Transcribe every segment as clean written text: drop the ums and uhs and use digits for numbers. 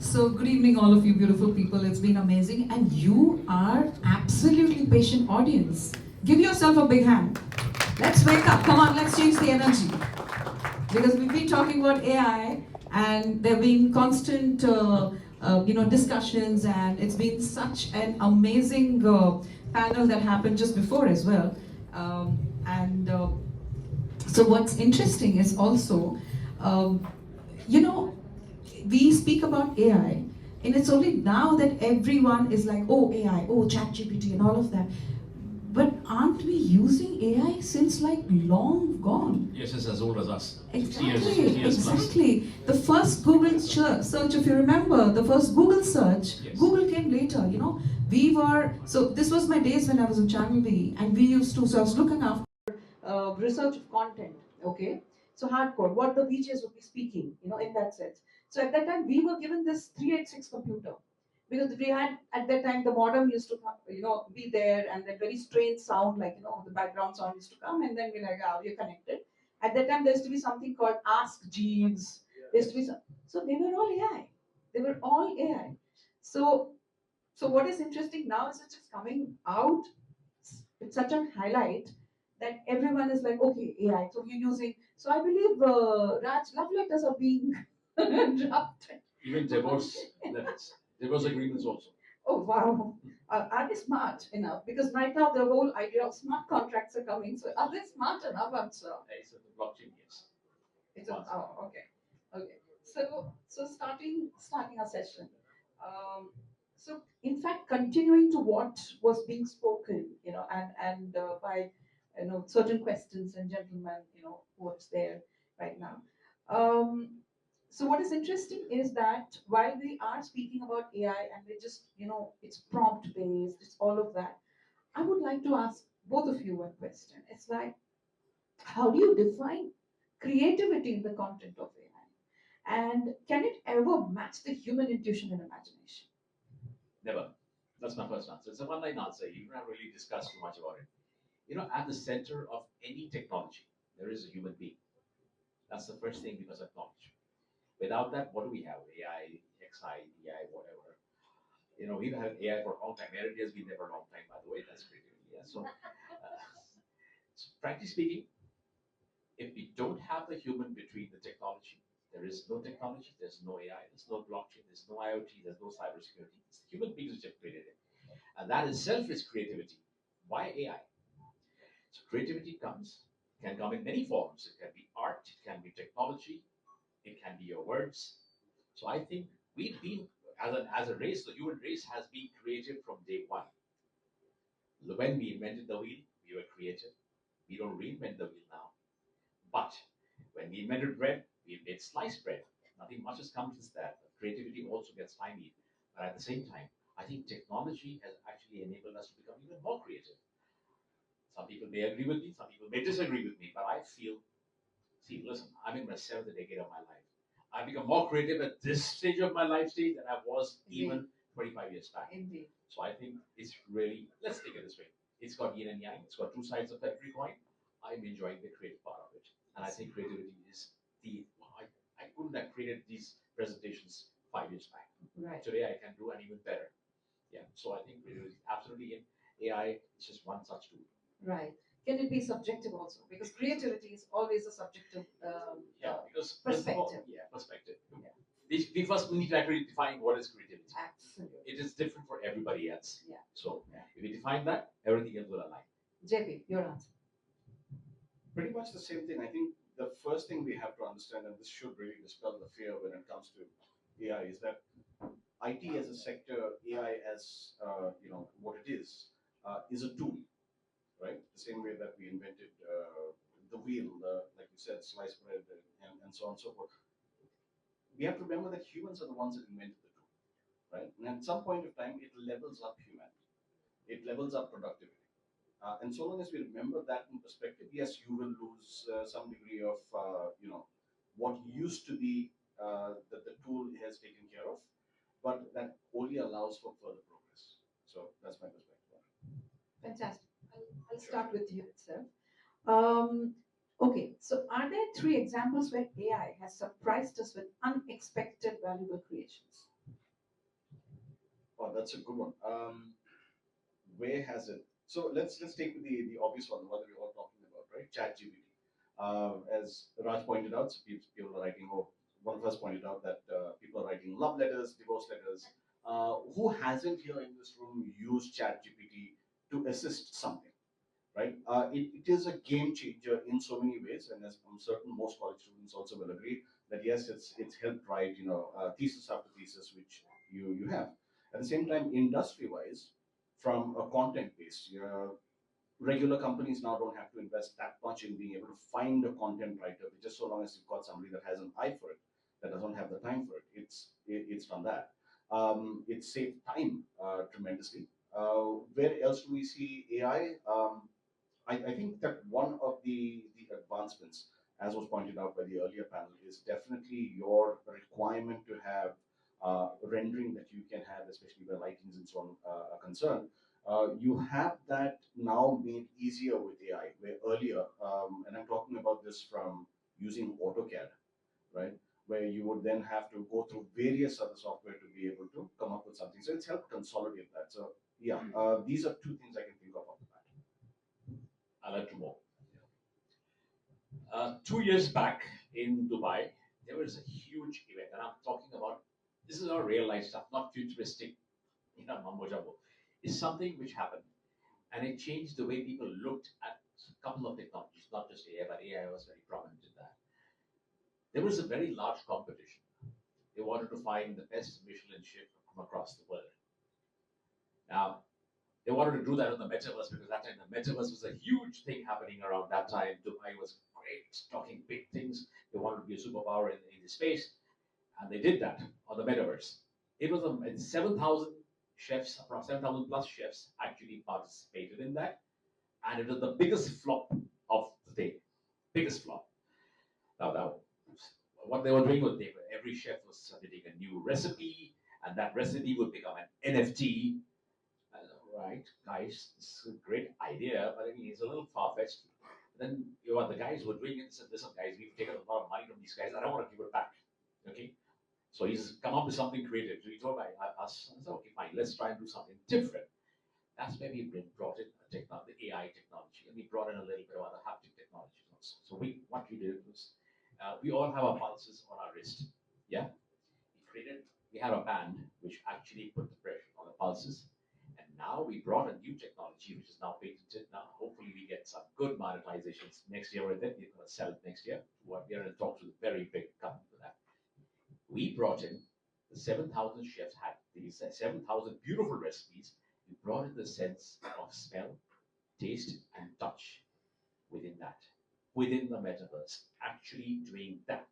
So, good evening, all of you beautiful people. It's been amazing, and you are absolutely patient audience. Give yourself a big hand. Let's wake up. Come on, let's change the energy. Because we've been talking about AI, and there have been constant, discussions, and it's been such an amazing panel that happened just before as well. And So, what's interesting is also, um, you know, we speak about AI, and it's only now that everyone is like, oh, AI, oh, ChatGPT, and all of that. But aren't we using AI since like long gone? Yes, it's as old as us. 60 years, 60 Exactly, years plus. exactly. The first Google search, if you remember, the first Google search, Yes. Google came later, you know. We were, so this was my days when I was in Channel V, and we used to, so I was looking after research of content, okay? So hardcore, what the VJs would be speaking, you know, in that sense. So at that time, we were given this 386 computer because we had at that time the modem used to be there, and that very strange sound, like the background sound used to come, and then we're like, ah, we're connected. At that time, there used to be something called Ask Jeeves. There used to be so they were all AI. They were all AI. So what is interesting now is it's just coming out with such a highlight that everyone is like, okay, AI. So you're using. So I believe Raj, love letters are being drafted. Even divorce letters, divorce agreements also. Oh wow. Are they smart enough? Because right now the whole idea of smart contracts are coming. So are they smart enough? I'm sure. It's the blockchain, yes. Okay. Okay. So starting our session. Um, so in fact, continuing to what was being spoken, and by certain questions and gentlemen, what's there right now. Um, so what is interesting is that while we are speaking about AI and we just, it's prompt based, it's all of that. I would like to ask both of you one question. It's like, how do you define creativity in the content of AI? And can it ever match the human intuition and imagination? Never. That's my first answer. It's a one-line answer. You don't have to really discuss too much about it. At the center of any technology, there is a human being. That's the first thing we must acknowledge. Without that, what do we have? AI, XI, AI, whatever. We've had AI for a long time. AI has been there for a long time, by the way. That's creativity. Yeah. So frankly speaking, if we don't have the human between the technology, there is no technology, there's no AI, there's no blockchain, there's no IoT, there's no cybersecurity. It's the human beings which have created it. And that itself is creativity. Why AI? So creativity can come in many forms. It can be art, it can be technology, it can be your words. So I think we've been, as a race, the human race has been creative from day one. When we invented the wheel, we were creative. We don't reinvent the wheel now. But when we invented bread, we made sliced bread. Nothing much has come since that. Creativity also gets stymied. But at the same time, I think technology has actually enabled us to become even more creative. Some people may agree with me, some people may disagree with me, but I feel, see, listen, I'm in my seventh decade of my life. I've become more creative at this stage of my life stage than I was even 25 years back. Indeed. So I think it's really, let's take it this way. It's got yin and yang, it's got two sides of every coin. I'm enjoying the creative part of it. And I think creativity is I couldn't have created these presentations 5 years back. Right. Today I can do an even better. Yeah. So I think creativity is absolutely in. AI is just one such tool. Right. Can it be subjective also? Because creativity is always a subjective because perspective. Perspective. Yeah. We first need to actually define what is creativity. Absolutely. It is different for everybody else. Yeah. So if we define that, everything else will align. JP, your answer. Pretty much the same thing. I think the first thing we have to understand, and this should really dispel the fear when it comes to AI, is that IT as a sector, AI as what it is a tool, right? The same way that we invented the wheel, like you said, sliced bread, and so on and so forth. We have to remember that humans are the ones that invented the tool, right? And at some point of time, it levels up humanity. It levels up productivity. And so long as we remember that in perspective, yes, you will lose some degree of, what used to be that the tool has taken care of, but that only allows for further progress. So that's my perspective. Fantastic. I'll start with you itself. Um, okay, so are there three examples where AI has surprised us with unexpected valuable creations? Oh, that's a good one. Where has it? So let's take the obvious one, what we're all talking about, right? ChatGPT. As Raj pointed out, so people are writing. Oh, one of us pointed out that people are writing love letters, divorce letters. Who hasn't here in this room used ChatGPT to assist something? Right? It is a game changer in so many ways, and as I'm certain most college students also will agree that yes, it's helped write thesis after thesis, which you have. At the same time, industry wise, from a content base, regular companies now don't have to invest that much in being able to find a content writer, just so long as you've got somebody that has an eye for it, that doesn't have the time for it. It's done that. It saved time tremendously. Where else do we see AI? I think that one of the advancements, as was pointed out by the earlier panel, is definitely your requirement to have rendering that you can have, especially where lightings and so on are concerned. You have that now made easier with AI, where earlier, and I'm talking about this from using AutoCAD, right? Where you would then have to go through various other software to be able to come up with something. So it's helped consolidate that. So yeah, these are two things I can think of off the bat. I'll add two more. 2 years back in Dubai, there was a huge event, and I'm talking about this is our real life stuff, not futuristic, mumbo jumbo. It's something which happened, and it changed the way people looked at a couple of technologies, not just AI, but AI was very prominent in that. There was a very large competition. They wanted to find the best Michelin chef from across the world. Now, they wanted to do that in the metaverse because that time the metaverse was a huge thing happening around that time. Dubai was great, talking big things. They wanted to be a superpower in the space, and they did that on the metaverse. It was 7,000 chefs, approximately 7,000 plus chefs actually participated in that, and it was the biggest flop of the day. Biggest flop. Now, what they were doing was every chef was submitting a new recipe, and that recipe would become an NFT. Right, guys, this is a great idea, but I mean, it's a little far fetched. Then the guys who were doing it said, "Listen, guys, we've taken a lot of money from these guys. I don't want to give it back." Okay, so he's come up with something creative. So he told us, I said, "Okay, fine, let's try and do something different." That's where we brought in the AI technology, and we brought in a little bit of other haptic technology also. So what we did was, we all have our pulses on our wrist. Yeah, we had a band which actually put the pressure on the pulses. And now we brought a new technology which is now patented. Now, hopefully, we get some good monetizations next year with it. We're going to sell it next year. We're going to talk to the very big company for that. We brought in the 7,000 chefs had these 7,000 beautiful recipes. We brought in the sense of smell, taste, and touch within that, within the metaverse, actually doing that.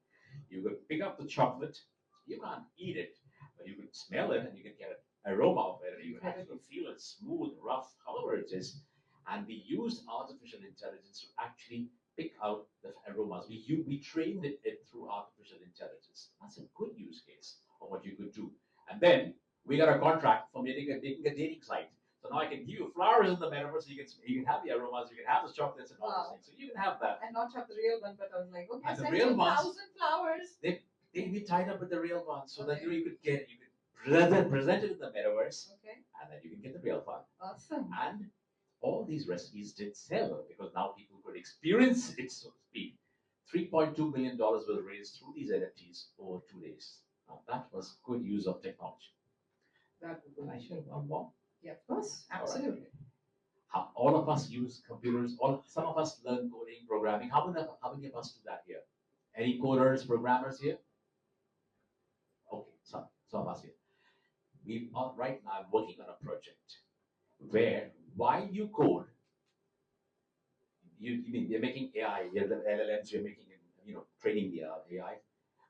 You could pick up the chocolate, you can't eat it, but you could smell it and you can get an aroma of it, and you can actually feel it smooth, rough, however it is. And we used artificial intelligence to actually pick out the aromas. We trained it through artificial intelligence. That's a good use case of what you could do. And then we got a contract for making a dating site. So now I can give you flowers in the metaverse. So you can have the aromas, you can have the chocolates and all those things. So you can have that. And not have the real one, but I was like, okay, And the real ones, 17,000 flowers. They be tied up with the real ones, so that Okay. you could present it in the metaverse, Okay. and then you can get the real one. Awesome. And all these recipes did sell because now people could experience it, so to speak. $3.2 million was raised through these NFTs over 2 days. Now that was good use of technology. That would be Can I nice. share one more? Yeah, of course. All right. Absolutely. All of us use computers. Some of us learn coding, programming. How many of us do that here? Any coders, programmers here? Okay, some of us here. We are right now working on a project where while you code, you mean you're making AI, you're the LLMs, you're making training the AI.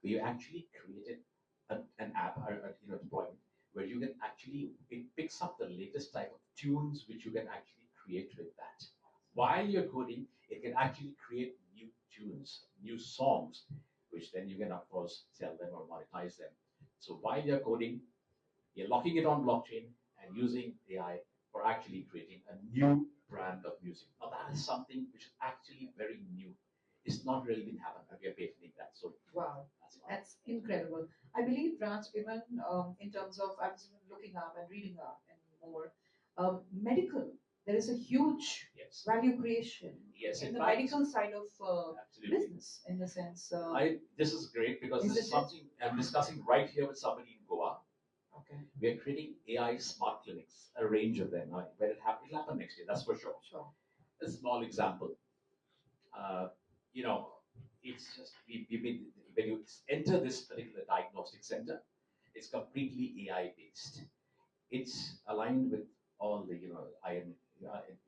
We actually created an app, deployment where you can actually it picks up the latest type of tunes which you can actually create with that. While you're coding, it can actually create new tunes, new songs, which then you can of course sell them or monetize them. So while you're coding, you're locking it on blockchain and using AI for actually creating a new brand of music. Now that is something which is actually very new. it's not really been happening, and we are patenting that. So Wow, that's that's incredible. I believe, Raj, even in terms of, I was even looking up and reading up and more, medical, there is a huge yes, value creation yes. in In the fact, medical side of absolutely. business, in the sense. This is great because this Isn't is it? something I'm discussing right here with somebody in Goa. Okay, We are creating AI smart clinics, a range of them. When it'll happen next year, that's for sure. sure. A small example. Uh, you know, it's just we've been, when you enter this particular diagnostic center, it's completely AI based. It's aligned with all the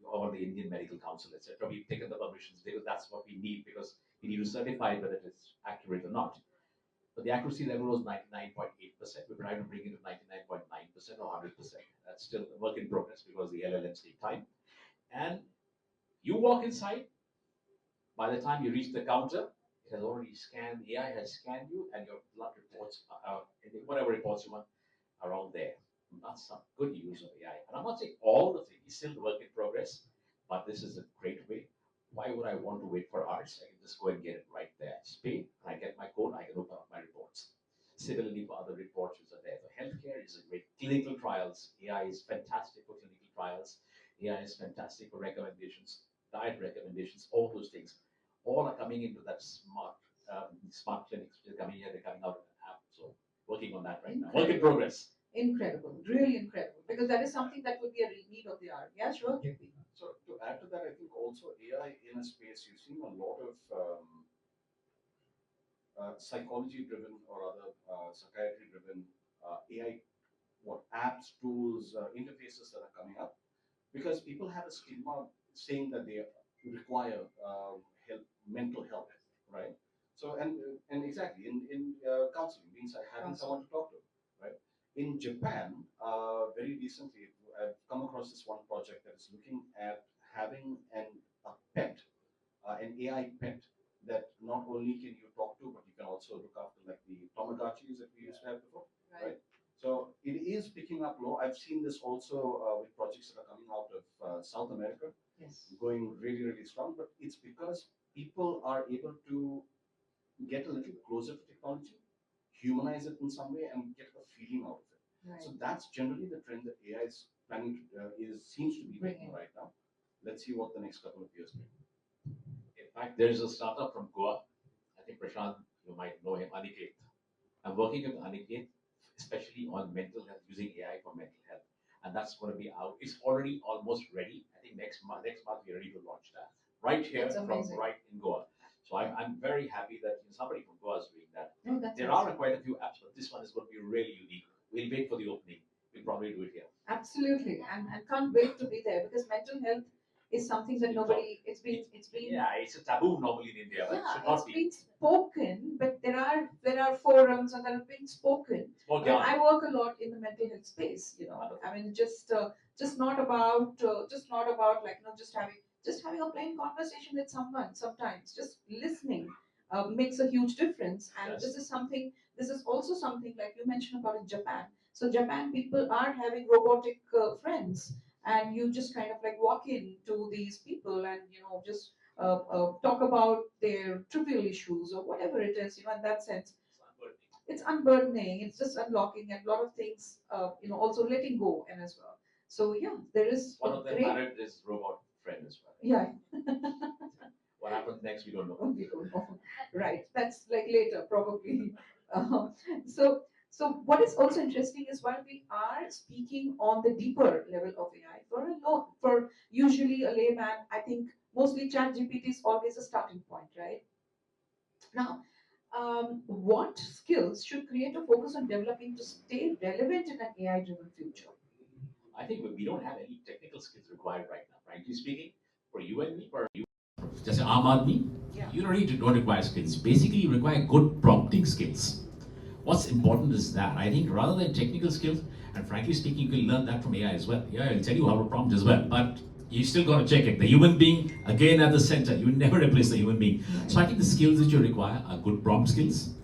all the Indian Medical Council, etc. We've taken the permissions because that's what we need, because we need to certify whether it's accurate or not. But the accuracy level was 99.8%. We're trying to bring it to 99.9% or 100%. That's still a work in progress because the LLMs take time. And you walk inside, by the time you reach the counter, it has already scanned, AI has scanned you, and your blood reports, whatever reports you want, are all there. That's some good use of AI. And I'm not saying all the things, it's still a work in progress, but this is a great way. Why would I want to wait for hours? I can just go and get it right there. Just pay, and I get my code, I can open up my reports. Similarly, for other reports which are there. For healthcare is a great. Clinical trials, AI is fantastic for clinical trials. AI is fantastic for recommendations, diet recommendations, all those things. All are coming into that smart clinics. They're coming here, they're coming out of an app. So working on that right now. Work in progress. Incredible, really incredible, because that is something that would be a need of the hour. Yeah, sure, JP. So to add to that, I think also AI in a space, you've seen a lot of psychology-driven or other psychiatry-driven AI, what apps, tools, interfaces that are coming up, because people have a stigma saying that they require help, mental health, right? So and exactly in counseling means having someone to talk to, right? In Japan, very recently, I've come across this one project that is looking at having a pet, an AI pet that not only can you talk to, but you can also look after, like the Tamagotchis that we used to have before, right? So it is picking up low. I've seen this also with projects that are coming out of South America, Yes. going really, really strong. But it's because people are able to get a little closer to technology, humanize it in some way, and get a feeling out of it. Right. So that's generally the trend that AI is planning to, seems to be taking right now. Let's see what the next couple of years bring. In fact, there is a startup from Goa. I think Prashant, you might know him, Aniket. I'm working with Aniket, especially on mental health, using AI for mental health. And that's going to be out. It's already almost ready. I think next month we're ready to launch that. Right here from right in Goa. So I'm very happy that somebody from Goa is doing that. No, that's there awesome. are quite a few apps, but this one is going to be really unique. We'll wait for the opening. We'll probably do it here. Absolutely, and can't wait to be there, because mental health is something that nobody. It's been. Yeah, it's a taboo normally in India. But it should not It's be. been spoken, but there are forums and that have been spoken. And I work a lot in the mental health space. Wonderful. I mean, just not about like just having a plain conversation with someone. Sometimes just listening makes a huge difference. And Yes. This is also something like you mentioned about in Japan. So Japan people are having robotic friends, and you just kind of like walk in to these people and just talk about their trivial issues or whatever it is. In that sense, it's unburdening. It's just unlocking, and a lot of things. Also letting go and as well. So yeah, there is one of them married this robot friend as well. Yeah. What happens next, we don't know. We don't know. Right. That's like later, probably. Uh, so what is also interesting is, while we are speaking on the deeper level of AI, for usually a layman, I think mostly ChatGPT is always a starting point, right? Now, what skills should creator focus on developing to stay relevant in an AI-driven future? I think we don't have any technical skills required right now, frankly speaking. For you and me, for you, just an Aam Aadmi, you don't require skills. Basically, you require good prompting skills. What's important is that I think rather than technical skills, and frankly speaking, you can learn that from AI as well. Yeah, I'll tell you how to prompt as well, but you still got to check it. The human being, again, at the center. You never replace the human being. So I think the skills that you require are good prompt skills.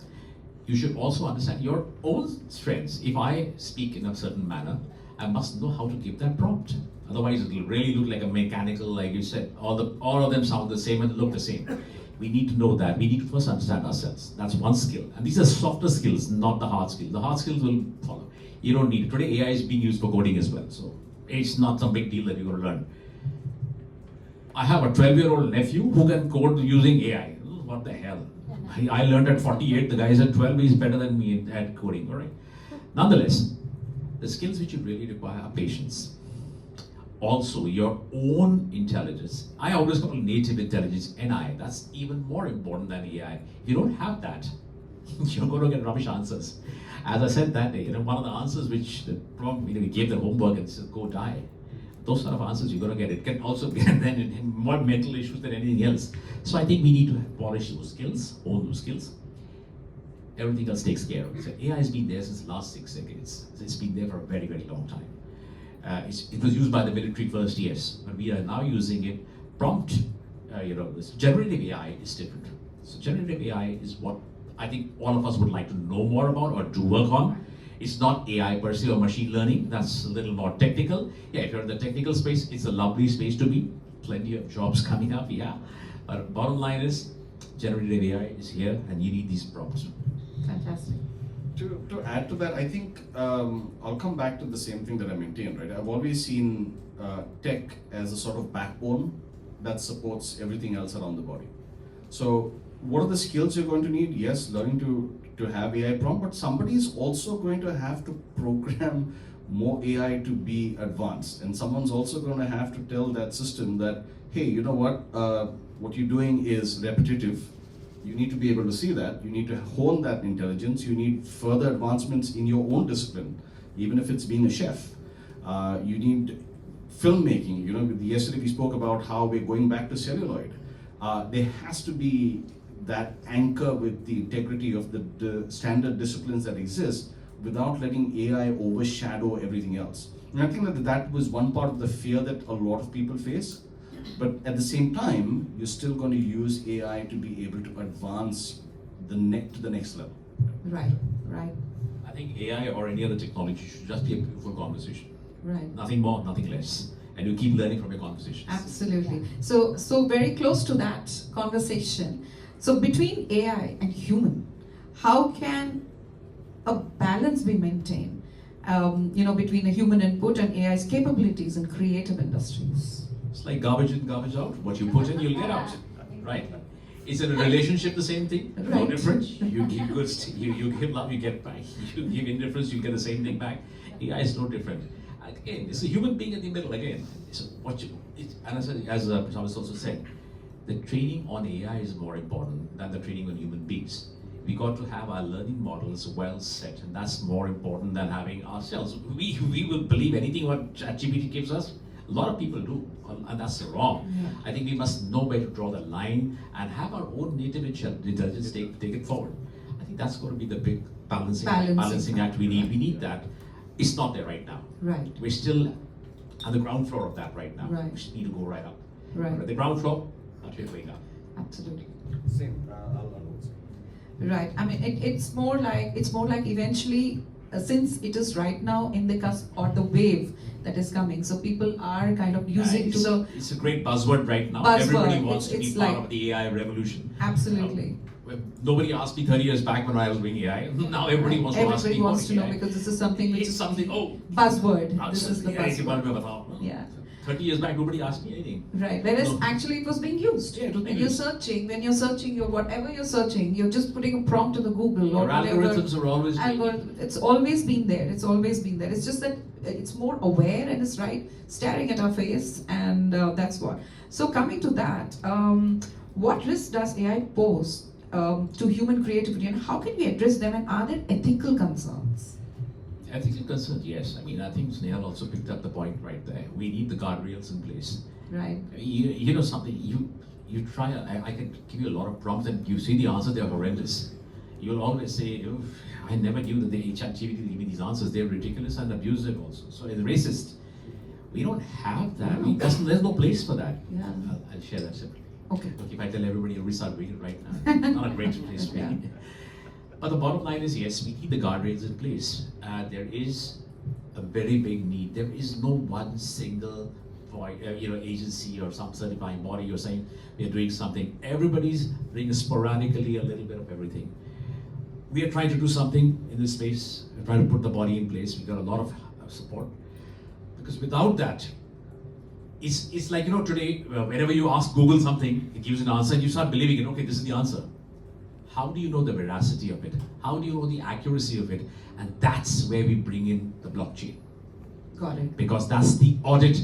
You should also understand your own strengths. If I speak in a certain manner, I must know how to give that prompt. Otherwise, it will really look like a mechanical, like you said. All of them sound the same and look the same. We need to know that. We need to first understand ourselves. That's one skill. And these are softer skills, not the hard skills. The hard skills will follow. You don't need it. Today, AI is being used for coding as well. So it's not some big deal that you're going to learn. I have a 12-year-old nephew who can code using AI. What the hell? I learned at 48. The guy is at 12. He's better than me at coding. All right. Nonetheless, the skills which you really require are patience. Also, your own intelligence. I always call it native intelligence, NI. That's even more important than AI. If you don't have that, you're going to get rubbish answers. As I said that day, one of the answers which the problem, we gave them homework and said, go die. Those sort of answers you're going to get. It can also be then more mental issues than anything else. So I think we need to polish those skills, own those skills. Everything else takes care of it. So AI has been there since the last 6 decades. It's been there for a very, very long time. It was used by the military first, yes, but we are now using it. Prompt, this generative AI is different. So generative AI is what I think all of us would like to know more about or to work on. It's not AI per se or machine learning. That's a little more technical. Yeah, if you're in the technical space, it's a lovely space to be. Plenty of jobs coming up, yeah. But bottom line is, generative AI is here, and you need these prompts. Fantastic. To add to that, I think I'll come back to the same thing that I maintain, right? I've always seen tech as a sort of backbone that supports everything else around the body. So what are the skills you're going to need? Yes, learning to have AI prompt, but somebody is also going to have to program more AI to be advanced. And someone's also going to have to tell that system that, hey, you know what you're doing is repetitive. You need to be able to see that. You need to hone that intelligence. You need further advancements in your own discipline, even if it's being a chef. You need filmmaking. Yesterday we spoke about how we're going back to celluloid. There has to be that anchor with the integrity of the standard disciplines that exist without letting AI overshadow everything else. And I think that was one part of the fear that a lot of people face. But at the same time, you're still going to use AI to be able to advance to the next level. Right, right. I think AI or any other technology should just be a beautiful conversation. Right. Nothing more, nothing less. And you keep learning from your conversations. Absolutely. So very close to that conversation. So between AI and human, how can a balance be maintained? Between a human input and AI's capabilities in creative industries. It's like garbage in, garbage out. What you put in, you'll get out, right? Is in a relationship the same thing? No Right. different. You give good, you give love, you get back. You give indifference, you get the same thing back. AI is no different. Again, it's a human being in the middle. Again, and as Thomas also said, the training on AI is more important than the training on human beings. We got to have our learning models well set, and that's more important than having ourselves. We will believe anything what ChatGPT gives us. A lot of people do, and that's wrong. Yeah. I think we must know where to draw the line and have our own native intelligence take it forward. I think that's going to be the big balancing act we need. We need that. It's not there right now. Right. We're still on the ground floor of that right now. Right. We just need to go right up. Right. But at the ground floor, not yet going up. Absolutely. Same. I'll say. Right. I mean, it's more like eventually, since it is right now in the cusp or the wave that is coming, so people are kind of using It's a great buzzword right now. Buzzword. Everybody wants to It's be part like- of the AI revolution. Absolutely. Nobody asked me 30 years back when I was doing AI. Now everybody wants to ask me Everybody wants about to know AI. because this is something which It's is something. Oh, buzzword. This is the AI के बारे में buzzword. बताओ. Yeah. 30 years back, nobody asked me anything. Right. Whereas No. actually it was being used. Yeah, it was when being you're used. when you're searching, whatever you're searching, you're just putting a prompt to the Google or Your whatever. algorithms are always It's always been there. It's always been there. It's just that it's more aware and it's right staring at our face, and that's what. So coming to that, what risk does AI pose to human creativity, and how can we address them? And are there ethical concerns? Ethical concerns, yes. I mean, I think Snehal also picked up the point right there. We need the guardrails in place. Right. You know something, you try, I can give you a lot of prompts and you see the answers, they're horrendous. You'll always say, oh, I never knew that the ChatGPT give me these answers, they're ridiculous and abusive also. So it's racist. We don't have that. There's no place for that. Yeah. I'll share that separately. Okay. Look, if I tell everybody, you'll start doing it right now. Not a great place to be. Yeah. But the bottom line is, yes, we need the guardrails in place. There is a very big need. There is no one single agency or some certifying body, you're saying we are doing something. Everybody's doing sporadically a little bit of everything. We are trying to do something in this space. We're trying to put the body in place. We got a lot of support, because without that, it's like, today, whenever you ask Google something, it gives an answer and you start believing it. Okay, this is the answer. How do you know the veracity of it? How do you know the accuracy of it? And that's where we bring in the blockchain. Got it. Because that's the audit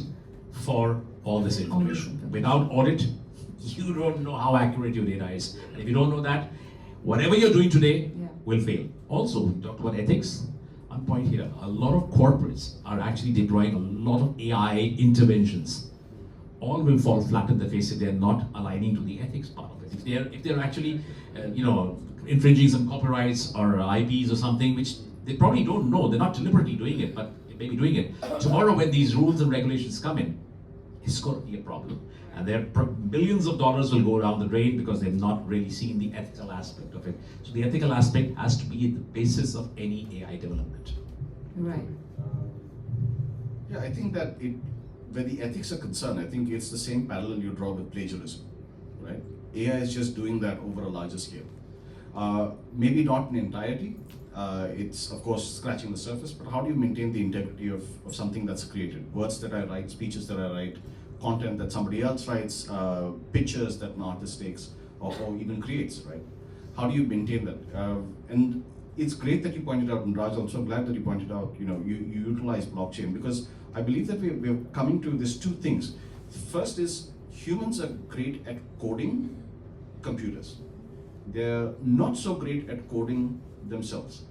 for all this information. Without audit, you don't know how accurate your data is. And if you don't know that, whatever you're doing today will fail. Also, we talked about ethics. One point here, a lot of corporates are actually deploying a lot of AI interventions. All will fall flat in the face if they're not aligning to the ethics part of it. If they're actually, infringing some copyrights or IPs or something, which they probably don't know, they're not deliberately doing it, but they may be doing it. Tomorrow, when these rules and regulations come in, it's going to be a problem. And there billions of dollars will go down the drain because they've not really seen the ethical aspect of it. So the ethical aspect has to be at the basis of any AI development. Right. Yeah, I think that where the ethics are concerned, I think it's the same parallel you draw with plagiarism, right? AI is just doing that over a larger scale. Maybe not in entirety. It's of course scratching the surface, but how do you maintain the integrity of something that's created? Words that I write, speeches that I write, content that somebody else writes, pictures that an artist takes or even creates, right? How do you maintain that? And it's great that you pointed out, and Raj, also glad that you pointed out, you utilize blockchain, because I believe that we're coming to these two things. First is, humans are great at coding computers. They're not so great at coding themselves,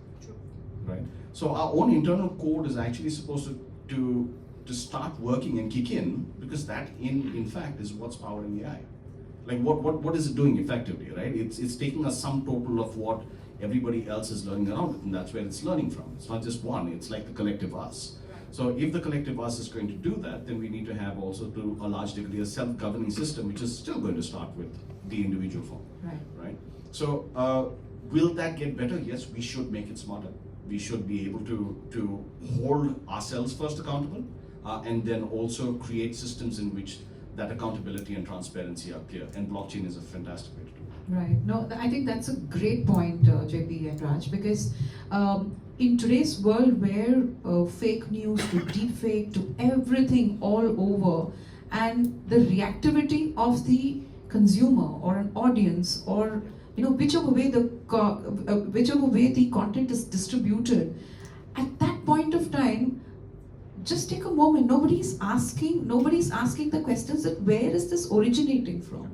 right? So our own internal code is actually supposed to start working and kick in, because that in fact is what's powering AI. Like what is it doing effectively, right? It's taking a sum total of what everybody else is learning around it, and that's where it's learning from. It's not just one, it's like the collective us. So if the collective us is going to do that, then we need to have also, to a large degree, a self-governing system, which is still going to start with the individual form, right? So will that get better? Yes, we should make it smarter. We should be able to hold ourselves first accountable, and then also create systems in which that accountability and transparency are clear. And blockchain is a fantastic way to do it. Right. No, I think that's a great point, JP and Raj, because in today's world where fake news to deep fake to everything all over, and the reactivity of the consumer or an audience, or whichever way the content is distributed, at that point of time, just take a moment. Nobody's asking the questions that where is this originating from?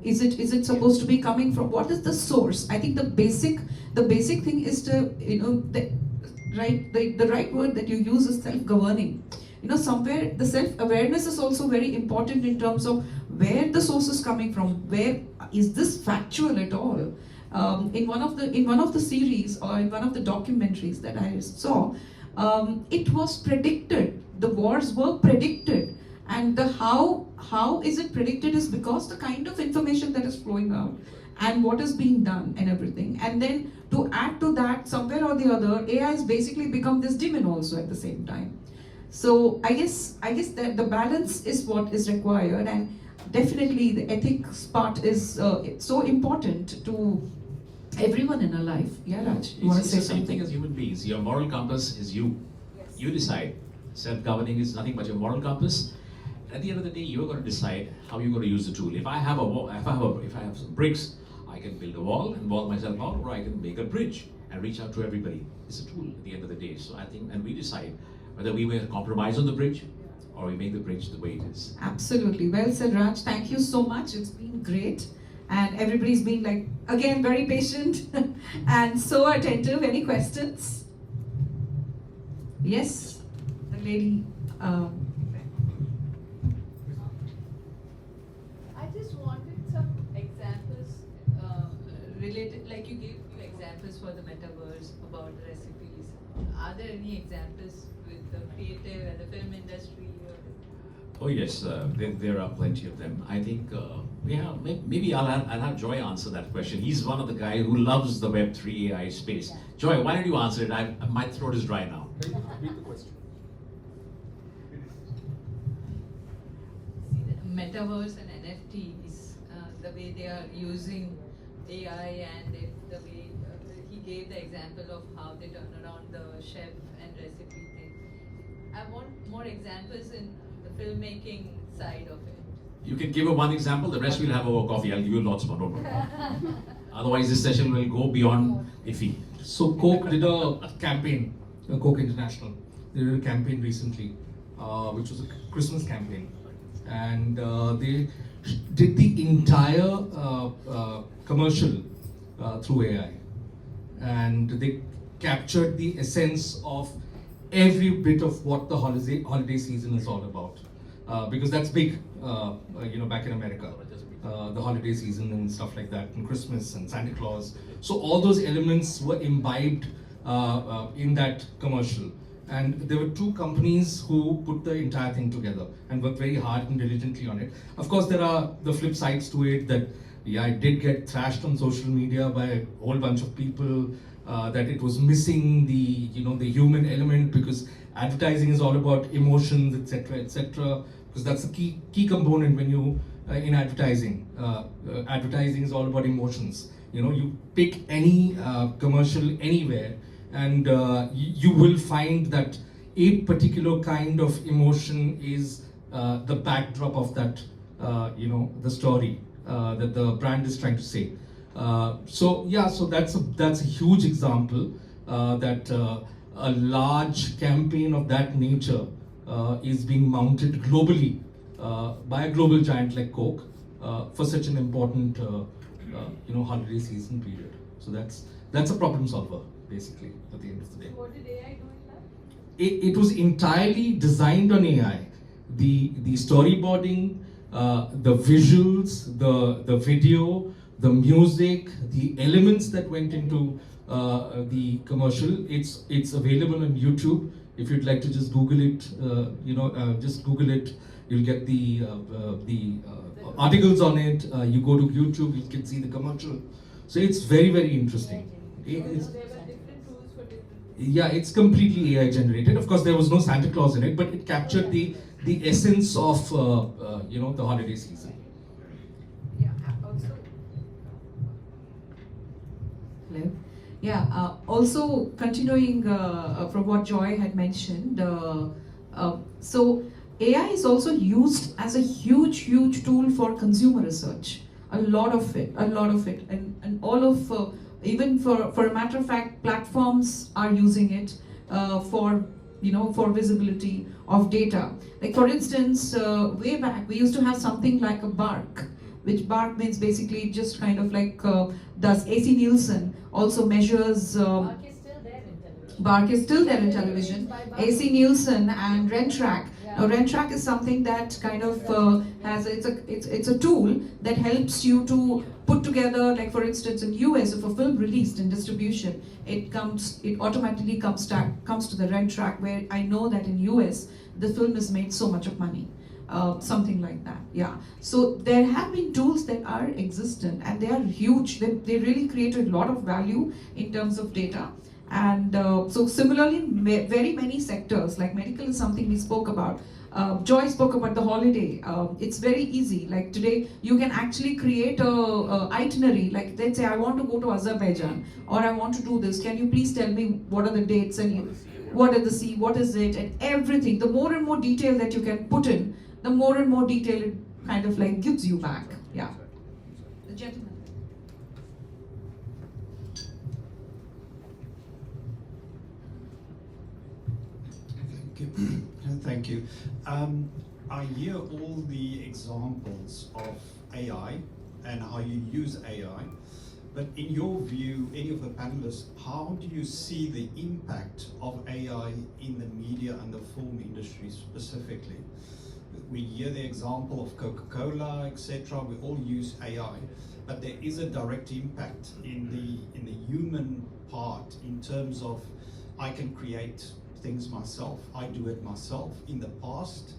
Is it supposed to be coming from, what is the source? I think the basic thing is to, the right word that you use is self-governing. Somewhere the self-awareness is also very important in terms of where the source is coming from. Where is this factual at all? In one of the series, or in one of the documentaries that I saw, it was predicted. The wars were predicted, and the how is it predicted is because the kind of information that is flowing out and what is being done and everything. And then to add to that, somewhere or the other, AI has basically become this demon also at the same time. So I guess that the balance is what is required, and definitely the ethics part is so important to everyone in our life. Yeah, Raj, you want to say It's the same something? thing as human beings. Your moral compass is you. Yes. You decide. Self-governing is nothing but your moral compass. At the end of the day, you're going to decide how you're going to use the tool. If I have some bricks, I can build a wall and wall myself out, or I can make a bridge and reach out to everybody. It's a tool at the end of the day. So I think, and we decide whether we will compromise on the bridge or we make the bridge the way it is. Absolutely. Well said, Raj. Thank you so much. It's been great. And everybody's been, like, again, very patient and so attentive. Any questions? Yes, the lady. I just wanted some examples related, like you gave few examples for the metaverse about the recipes. Are there any examples with the creative and the film industry? Oh yes, there are plenty of them. I think, maybe I'll have Joy answer that question. He's one of the guys who loves the Web3 AI space. Yeah. Joy, why don't you answer it? My throat is dry now. Can you repeat the question? metaverse and NFTs, the way they are using AI, and the way he gave the example of how they turn around the chef and recipe thing. I want more examples in the filmmaking side of it. You can give one example, the rest we'll have over coffee. I'll give you lots more, don't worry. Otherwise, this session will go beyond iffy. So Coke did a campaign, Coke International. They did a campaign recently, which was a Christmas campaign, and they did the entire commercial through AI, and they captured the essence of every bit of what the holiday season is all about, because that's big, back in America, the holiday season and stuff like that, and Christmas and Santa Claus. So all those elements were imbibed in that commercial. And there were two companies who put the entire thing together and worked very hard and diligently on it. Of course, there are the flip sides to it that, yeah, it did get thrashed on social media by a whole bunch of people, that it was missing the human element, because advertising is all about emotions, etc., etc. Because that's the key component when you in advertising. Advertising is all about emotions. You pick any commercial anywhere, and you will find that a particular kind of emotion is the backdrop of that, the story that the brand is trying to say. So that's a huge example that a large campaign of that nature is being mounted globally by a global giant like Coke for such an important holiday season period. So that's a problem solver basically at the end of the day. What did AI do in that? It was entirely designed on AI. The storyboarding, the visuals, the video, the music, the elements that went into the commercial. It's available on YouTube. If you'd like to just Google it, just Google it. You'll get the articles on it. You go to YouTube, you can see the commercial. So it's very, very interesting. It's, There were different tools for different. yeah, it's completely AI generated. Of course, there was no Santa Claus in it, but it captured the essence of the holiday season. Yeah, also. Hello. Yeah, also continuing from what Joy had mentioned, so AI is also used as a huge tool for consumer research. A lot of it, and all of, even for a matter of fact, platforms are using it for visibility of data. Like for instance, way back we used to have something like a bark, which bark means basically just kind of like does AC Nielsen also measures. Bark is still there in television. Bark is still there in television. By Bark. AC Nielsen and RenTrack. Yeah. Now RenTrack is something that kind of has it's a tool that helps you to put together, like for instance in US, if a film released in distribution, it automatically comes to the RenTrack, where I know that in US the film has made so much of money. Something like that, yeah. So there have been tools that are existent and they are huge. They really created a lot of value in terms of data. And so similarly, very many sectors, like medical is something we spoke about. Joy spoke about the holiday. It's very easy. Like today, you can actually create a itinerary. Like let's say I want to go to Azerbaijan, or I want to do this. Can you please tell me what are the dates and what are the sea, what is it, and everything. The more and more detail that you can put in, the more and more detail it kind of like gives you back. Yeah. The gentleman. Thank you. I hear all the examples of AI and how you use AI, but in your view, any of the panelists, how do you see the impact of AI in the media and the film industry specifically? We hear the example of Coca-Cola, etc. We all use AI, but there is a direct impact in the human part in terms of I can create things myself. I do it myself. In the past,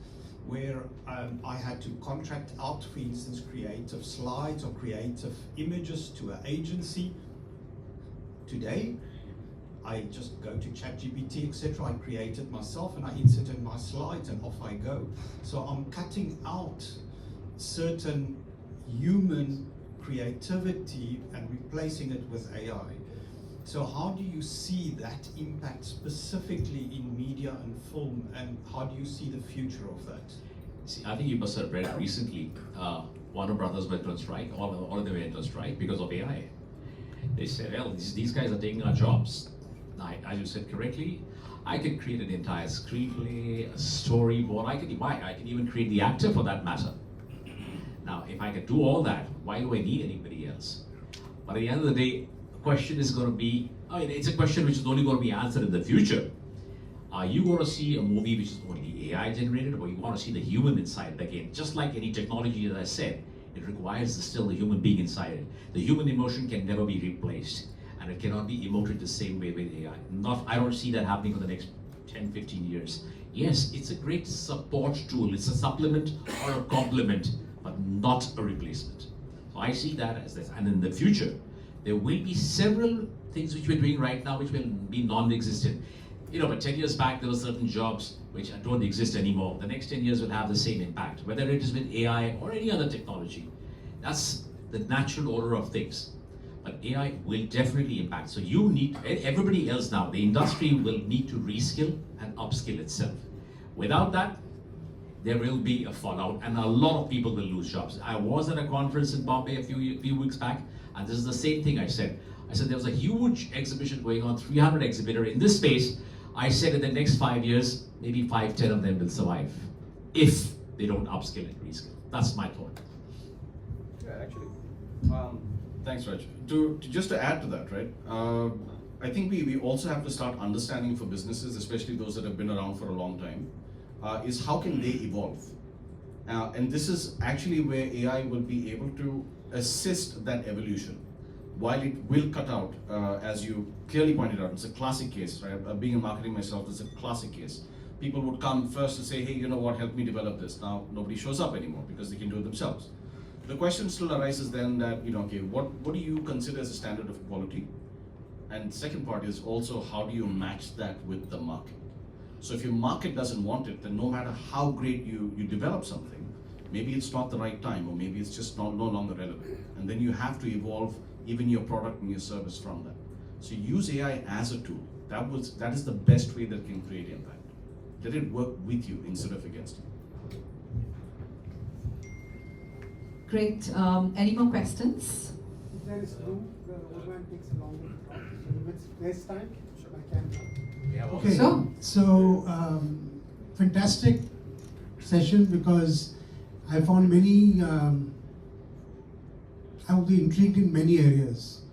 where I had to contract out, for instance, creative slides or creative images to an agency. Today, I just go to ChatGPT, etc. I create it myself and I insert in my slides and off I go. So I'm cutting out certain human creativity and replacing it with AI. So how do you see that impact specifically in media and film, and how do you see the future of that? See, I think you must have read recently, Warner Brothers went on strike, all of them went on strike because of AI. They said, well, these guys are taking our jobs. Now, as you said correctly, I can create an entire screenplay, a storyboard, I can even create the actor for that matter. Now, if I can do all that, why do I need anybody else? But at the end of the day, the question is going to be, I mean, it's a question which is only going to be answered in the future. Are you going to see a movie which is only AI generated, or you want to see the human inside it again? Just like any technology, as I said, it requires still the human being inside it. The human emotion can never be replaced, and it cannot be emoted the same way with AI. I don't see that happening for the next 10, 15 years. Yes, it's a great support tool. It's a supplement or a complement, but not a replacement. So I see that as this. And in the future, there will be several things which we're doing right now which will be non-existent. You know, but 10 years back, there were certain jobs which don't exist anymore. The next 10 years will have the same impact, whether it is with AI or any other technology. That's the natural order of things. But AI will definitely impact. So you need, everybody else now, the industry will need to reskill and upskill itself. Without that, there will be a fallout and a lot of people will lose jobs. I was at a conference in Bombay a few weeks back, and this is the same thing I said. I said there was a huge exhibition going on, 300 exhibitor in this space. I said in the next 5 years, maybe 5, 10 of them will survive if they don't upskill and reskill. That's my thought. Yeah, actually. Thanks, Raj. Just to add to that, right? I think we also have to start understanding for businesses, especially those that have been around for a long time, is how can they evolve? And this is actually where AI will be able to assist that evolution. While it will cut out, as you clearly pointed out, it's a classic case, right? Being in marketing myself, it's a classic case. People would come first and say, hey, you know what, help me develop this. Now, nobody shows up anymore because they can do it themselves. The question still arises then that, okay, what do you consider as a standard of quality? And second part is also, how do you match that with the market? So if your market doesn't want it, then no matter how great you develop something, maybe it's not the right time, or maybe it's just no longer relevant. And then you have to evolve even your product and your service from that. So use AI as a tool. That is the best way that can create impact. Let it work with you instead of against you. Great. Any more questions? If there is room, the old man takes a longer talk. So let's waste time. I can. Okay, Sure. so fantastic session, because I found many, I would be intrigued in many areas.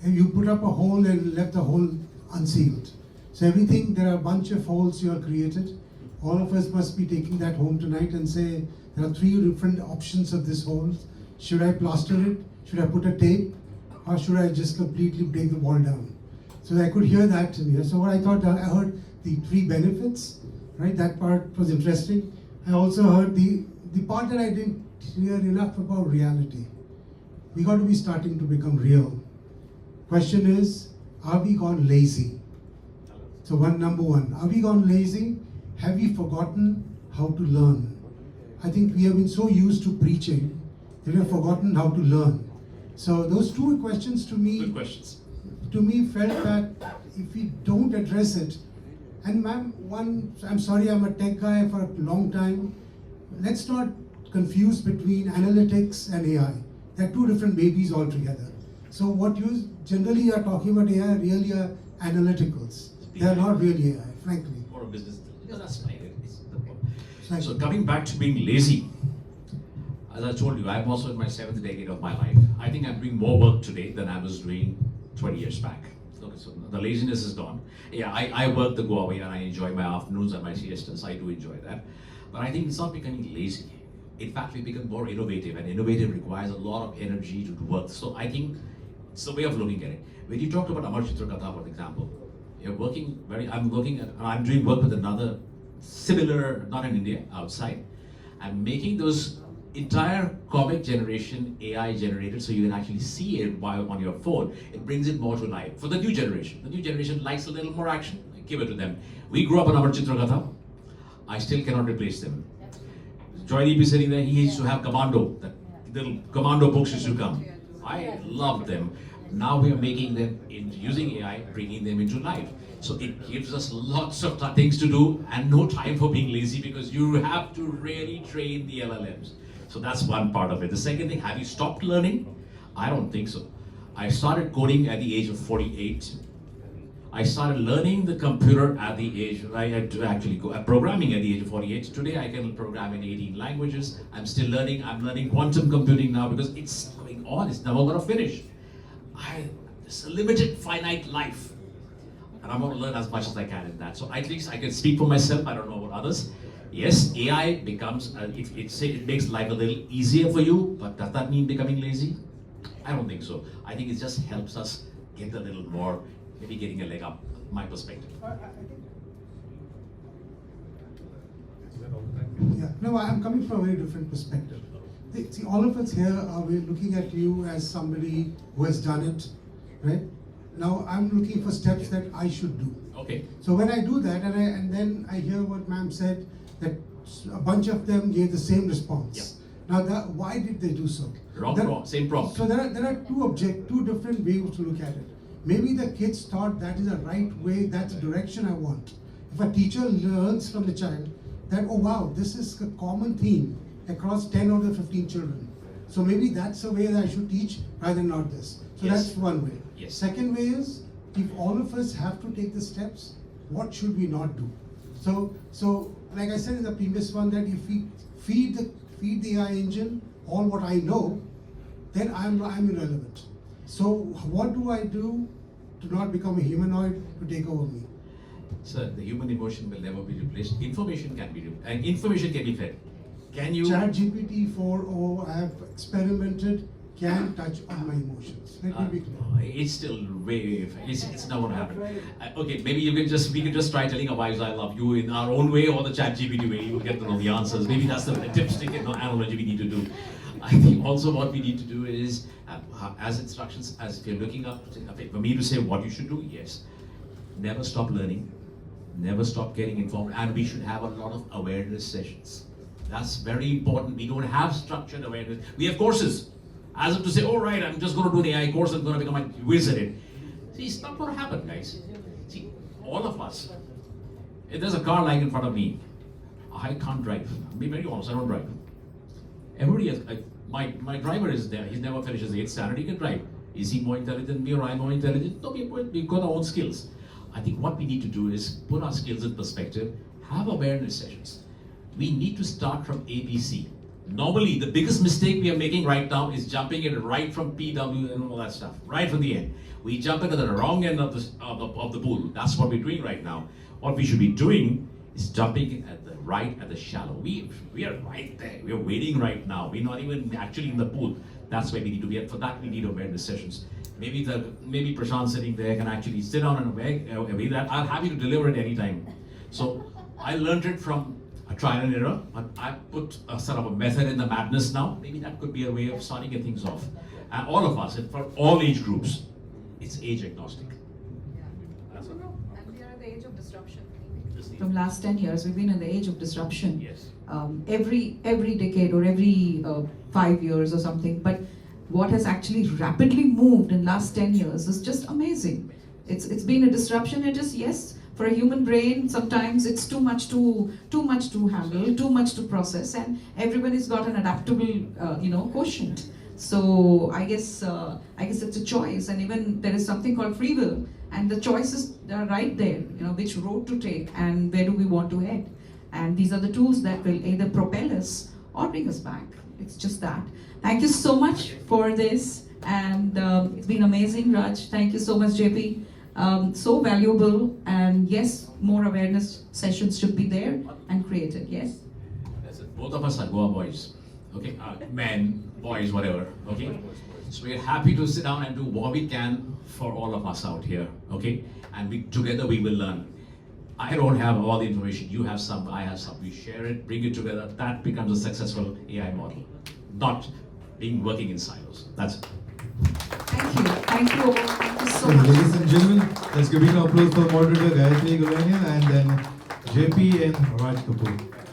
And you put up a hole and left the hole unsealed. So everything, there are a bunch of holes you have created. All of us must be taking that home tonight and say, there are 3 different options of this hole. Should I plaster it? Should I put a tape? Or should I just completely break the wall down? So I could hear that in here. So what I thought, I heard the 3 benefits, right? That part was interesting. I also heard the part that I didn't hear enough about reality. We got to be starting to become real. Question is, are we gone lazy? So number one, are we gone lazy? Have we forgotten how to learn? I think we have been so used to preaching that we have forgotten how to learn. So those 2 questions to me, Good questions. to me felt that if we don't address it, and ma'am, I'm sorry, I'm a tech guy for a long time. Let's not confuse between analytics and AI. They're 2 different babies altogether. So what you generally are talking about AI really are analyticals. They're not really AI, frankly. Or a business. No, that's fine. Thank So you. coming back to being lazy, as I told you, I'm also in my 7th decade of my life. I think I'm doing more work today than I was doing 20 years back. Okay, so the laziness is gone. Yeah, I work the go away and I enjoy my afternoons and my siestas. I do enjoy that. But I think it's not becoming lazy. In fact, we become more innovative, and innovative requires a lot of energy to do work. So I think it's the way of looking at it. When you talked about Amar Chitra Katha, for example, I'm doing work with another similar, not in India, outside. I'm making those entire comic generation AI generated, so you can actually see it while on your phone. It brings it more to life for the new generation. The new generation likes a little more action. Give it to them. We grew up on Amar Chitra Katha. I still cannot replace them. Joydeep is sitting there, he used to have Commando, that little Commando books used to come. I love them. Now we are making them, using AI, bringing them into life. So it gives us lots of things to do and no time for being lazy, because you have to really train the LLMs. So that's one part of it. The second thing, have you stopped learning? I don't think so. I started coding at the age of 48. I started learning the computer at the age, I had to actually go programming at the age of 48. Today I can program in 18 languages. I'm still learning. I'm learning quantum computing now because it's going on. It's never going to finish. It's a limited, finite life. And I'm going to learn as much as I can in that. So at least I can speak for myself. I don't know about others. Yes, AI becomes, it makes life a little easier for you, but does that mean becoming lazy? I don't think so. I think it just helps us get a little more, maybe getting a leg up, my perspective. Yeah, no, I'm coming from a very different perspective. See, all of us here we're looking at you as somebody who has done it, right? Now I'm looking for steps that I should do. Okay. So when I do that, and then I hear what ma'am said, that a bunch of them gave the same response. Yep. Now why did they do so? Wrong, same problem. So there are two different ways to look at it. Maybe the kids thought that is the right way, that's the direction I want. If a teacher learns from the child that, oh wow, this is a common theme across 10 out of 15 children. So maybe that's the way that I should teach rather than not this. So Yes. that's one way. Yes. Second way is, if all of us have to take the steps, what should we not do? So like I said in the previous one, that if we feed the AI engine all what I know, then I'm irrelevant. So what do I do to not become a humanoid to take over me? Sir, the human emotion will never be replaced. Information can be replaced, and information can be fed. Can you? ChatGPT 4.0, I have experimented, can touch on my emotions. Let me be clear. It's still it's not going to happen. Okay, maybe we can just try telling our wives I love you in our own way, or the ChatGPT way. You will get to know the answers. Maybe that's the dipstick analogy we need to do. I think also what we need to do is, as instructions, as if you're looking up, for me to say what you should do, yes. Never stop learning, never stop getting informed, and we should have a lot of awareness sessions. That's very important. We don't have structured awareness. We have courses. As if to say, oh right, I'm just going to do an AI course, I'm going to become a wizard in. See, it's not going to happen, guys. See, all of us, if there's a car like in front of me, I can't drive. I'll be very honest, I don't drive. Everybody has, my driver is there, he's never finished his 8th standard, he can drive. Is he more intelligent than me or I'm more intelligent? No, we've got our own skills. I think what we need to do is put our skills in perspective, have awareness sessions. We need to start from ABC. Normally, the biggest mistake we are making right now is jumping in right from PW and all that stuff, right from the end. We jump into the wrong end of the pool. That's what we're doing right now. What we should be doing is jumping at the shallow. We are right there. We are waiting right now. We're not even actually in the pool. That's where we need to be. And for that, we need awareness sessions. Maybe Prashant sitting there can actually sit down and away that. I'll have you to deliver it anytime. So I learned it from a trial and error, but I put a sort of a method in the madness now. Maybe that could be a way of starting get things off. And all of us, and for all age groups, it's age agnostic. And we are at the age of disruption. From last 10 years, we've been in the age of disruption. Yes. Every decade or every 5 years or something. But what has actually rapidly moved in last 10 years is just amazing. It's been a disruption. It is, yes, for a human brain, sometimes it's too much to handle, too much to process, and everybody's got an adaptable, quotient. So I guess it's a choice, and even there is something called free will, and the choices are right there. Which road to take and where do we want to head, and these are the tools that will either propel us or bring us back. It's just that. Thank you so much for this, and it's been amazing, Raj. Thank you so much, JP. So valuable, and yes, more awareness sessions should be there and created. Yes. Both of us are Goa boys, okay? Men, boys, whatever, okay? So we're happy to sit down and do what we can for all of us out here, okay? And together we will learn. I don't have all the information, you have some, I have some. We share it, bring it together. That becomes a successful AI model, not working in silos. That's it. Thank you. Thank you all. Thank you so So, much. ladies and gentlemen, let's give a big applause for moderator Gayatri Gulania and then JP and Raj Kapoor.